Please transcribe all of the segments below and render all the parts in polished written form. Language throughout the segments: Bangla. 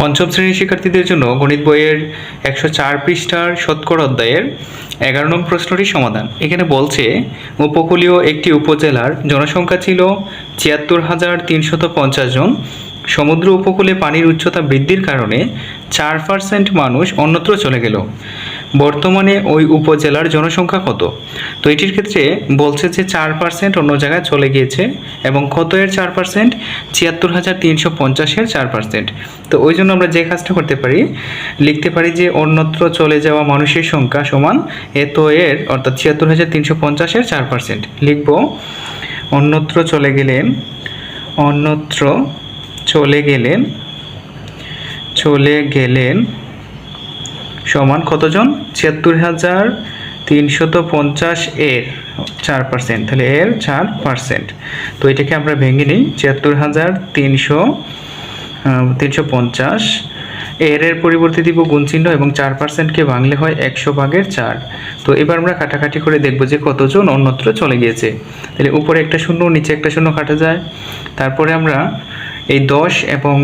পঞ্চম শ্রেণীর শিক্ষার্থীদের জন্য গণিত বইয়ের 104 পৃষ্ঠার শতকরা অধ্যায়ের 11 নং প্রশ্নটির সমাধান। এখানে বলছে উপকূলীয় একটি উপজেলার জনসংখ্যা ছিল ৭৪,৩৫০ জন। সমুদ্র উপকূলে পানির উচ্চতা বৃদ্ধির কারণে 4% মানুষ অন্যত্র চলে গেল। বর্তমানে ওই উপজেলার জনসংখ্যা কত? তো এটির ক্ষেত্রে বলছে যে 4% অন্য জায়গায় চলে গিয়েছে এবং কত এর 4%? ৭৪,৩৫০-এর 4%। তো ওই জন্য আমরা যে কাজটা করতে পারি, লিখতে পারি যে অন্যত্র চলে যাওয়া মানুষের সংখ্যা সমান এত এর অর্থাৎ ৭৪,৩৫০-এর 4%। লিখব অন্যত্র চলে গেলেন সমান কতজন? ৭৪,৩৫০ এর 4%, তাহলে এর 4%। তো এটাকে আমরা ভেঙে নিই, ৭৪,৩৫০ এর পরিবর্তে দিব গুণ চিহ্ন এবং 4%কে ভাঙলে হয় 100/4। তো এবার আমরা কাটাকাটি করে দেখব যে কতজন অন্যত্র চলে গিয়েছে। তাহলে উপরে একটা শূন্য নিচে একটা শূন্য কাটা যায়। তারপরে আমরা এই 10 এবং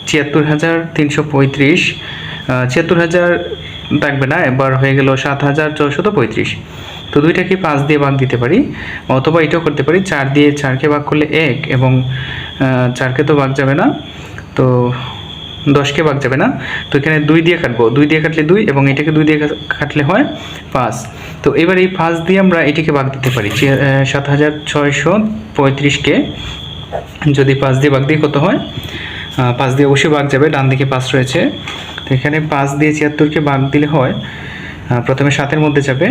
৭৪,৩35, ৭৪,০০০ থাকবে না, এবার হয়ে গেল ৭,৪35। তো দুইটাকে 5 দিয়ে ভাগ দিতে পারি, অথবা এটাও করতে পারি 4 দিয়ে 4কে ভাগ করলে 1 এবং 4কে তো ভাগ যাবে না, তো 10কে ভাগ যাবে না, তো এখানে 2 দিয়ে কাটবো, 2 দিয়ে কাটলে 2 এবং এটাকে 2 দিয়ে কাটলে হয় 5। তো এবার এই 5 দিয়ে আমরা এটিকে ভাগ দিতে পারি, 7,635কে যদি 5 দিয়ে ভাগ দিই কত হয়? 5 দিয়ে অবশ্যই ভাগ যাবে, ডান দিকে 5 রয়েছে। তো এখানে 5 দিয়ে ৭৪কে ভাগ দিলে হয়, প্রথমে 7-এর মধ্যে যাবে,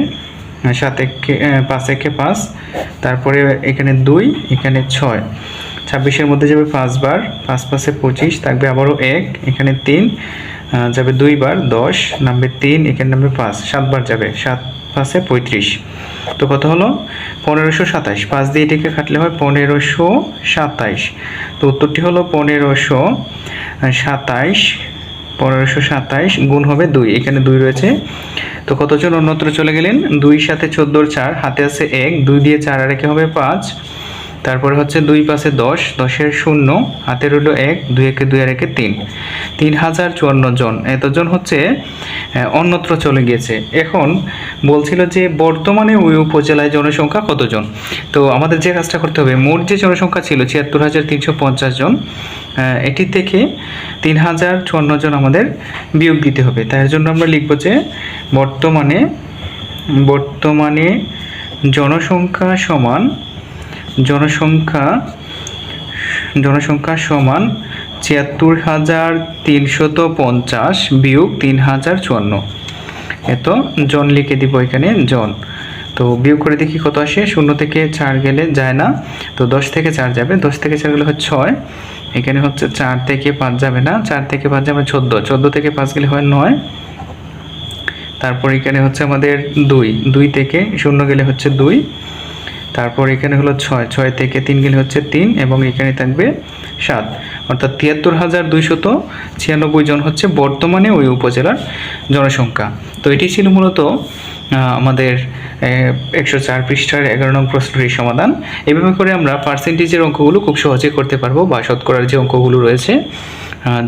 5 5, তারপরে এখানে 2, এখানে 6, 26-এর মধ্যে যাবে 5 বার, 5 5 25, থাকবে আবারও 1, এখানে 3 যাবে 2 বার, 10 নামবে 3, এখানে নামবে 5, 7 বার যাবে, 7 5 35। তো কত হলো? 1527। 5 দিয়ে এটাকে কাটলে হয় 1527। তো উত্তরটি হলো 1527 গুণ হবে 2, এখানে 2 রয়েছে। তো কতজন অন্যত্র চলে গেলেন? 2 সাথে 14-র 4, হাতে আছে 1, 2 দিয়ে 4 আর একে হবে 5, তারপরে হচ্ছে 2 5 10, 10-এর 0, হাতে রইল 1, 2 একে 2 আর একে 3, 3054 জন এতজন হচ্ছে অন্যত্র চলে গিয়েছে। এখন বলছিল যে বর্তমানে ওই উপজেলায় জনসংখ্যা কতজন? তো আমাদের যে কাজটা করতে হবে, মোট যে জনসংখ্যা ছিল ৭৪,৩৫০ জন, এটি থেকে 3054 জন আমাদের বিয়োগ দিতে হবে। তার জন্য আমরা লিখব যে বর্তমানে জনসংখ্যা সমান ৭৪,৩৫০ বিয়োগ 3054, এত জন লিখে দিব এখানে জন। তো বিয়োগ করে দেখি কত আসে। 0 থেকে 4 গেলে যায় না, তো 10 থেকে 4 যাবে, 10 থেকে 4 গেলে হয় 6, এখানে হচ্ছে 4 থেকে 5 যাবে না, 4 থেকে 5 যাবে 14, 14 থেকে 5 গেলে হয় 9, তারপর এখানে হচ্ছে আমাদের 2 থেকে 0 গেলে হচ্ছে 2, তারপর এখানে হলো 6 থেকে 3 গেলে হচ্ছে 3 এবং এখানে থাকবে 7, অর্থাৎ ৭৩,২৯৬ জন হচ্ছে বর্তমানে ওই উপজেলার জনসংখ্যা। তো এটি ছিল মূলত আমাদের 104 পৃষ্ঠার 11 নং প্রশ্নটির সমাধান। এভাবে করে আমরা পার্সেন্টেজের অঙ্কগুলো খুব সহজে করতে পারবো, বা শতকরার যে অঙ্কগুলো রয়েছে।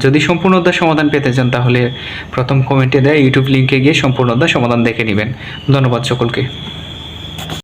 যদি সম্পূর্ণ অধ্যায় সমাধান পেতে চান তাহলে প্রথম কমেন্টে দেয় ইউটিউব লিঙ্কে গিয়ে সম্পূর্ণ অধ্যায় সমাধান দেখে নেবেন। ধন্যবাদ সকলকে।